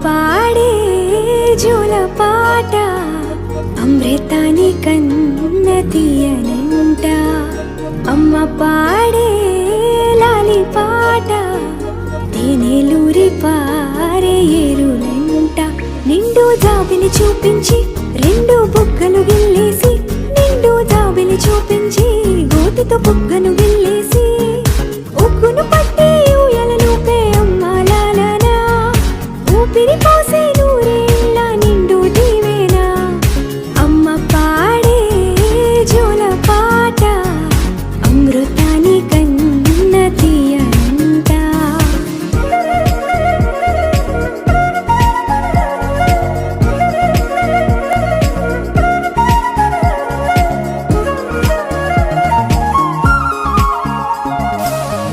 పాడే జోల పాట అమృతాని కన్న తీయనంట. అమ్మ పాడే లాలి పాట తేనెలూరి పారే ఏరులంట. నిండు జాబిలి చూపించి రెండు బుగ్గలు గిల్లేసి, నిండు జాబిలి చూపించి గోటితో బుగ్గను గిల్లేసి, ఉగ్గును పట్టి ఊయలను పే అమ్మాలనా, ఊపిరి పోసే నూరేళ్ళ నిండు దీవేనా. అమ్మ పాడే జోల పాట అమృతాని కన్న తీయనంట.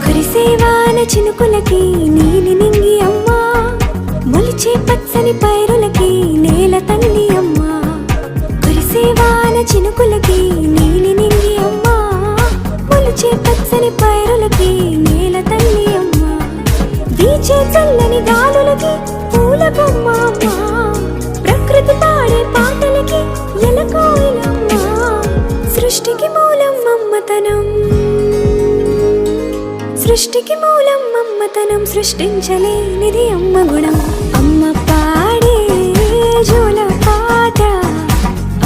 కురిసేవాన చినుకులకి నీలి నింగి అమ్మా, మొలిచే పచ్చని పైరులకి నేల తల్లి అమ్మా. కురిసేవాన చినుకులకి నీలి నింగి అమ్మా, మొలిచే పచ్చని పైరులకి నేల తల్లి అమ్మా. వీచే చల్లని గాలులకి పూల బొమ్మ అమ్మా, ప్రకృతి పాడే పాటలకి ఎలకోయిలమ్మా. సృష్టికి మూలం అమ్మతనం, సృష్టికి మూలం అమ్మతనం, సృష్టించలేనిది అమ్మ గుణం. అమ్మ పాడే జోల పాట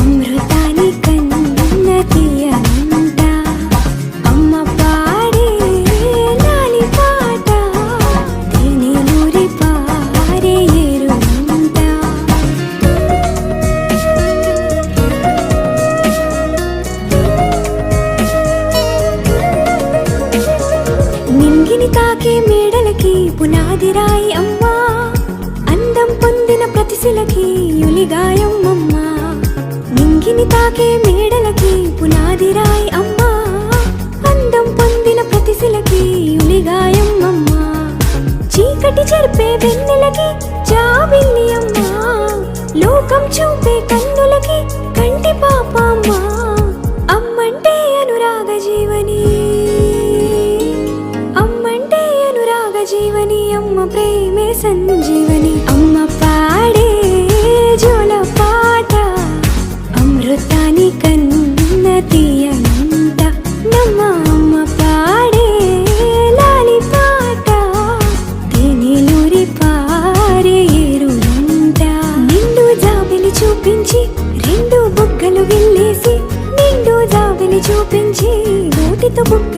అమృతాని కన్న తీయనంట. అమ్మ పాడే లాలి పాట తేనెలూరి పారే ఏరులంట. నింగిని తాకే మేడలకి పునాది రాయి అమ్మా, అందం పొందిన ప్రతిశిలకి యులిగాయం అమ్మా. నింగిని తాకే మేడలకి పునాది రాయి అమ్మా, అందం పొందిన ప్రతిశిలకి యులిగాయం అమ్మా. చీకటి చెరిపే వెన్నెలకి జాబిల్లి అమ్మా, లోకం చూపే కన్నులకి కంటి పాప అమ్మా. అమ్మంటే అనురాగ జీవని, అమ్మంటే అనురాగ జీవని, అమ్మ ప్రేమే సంజీవని.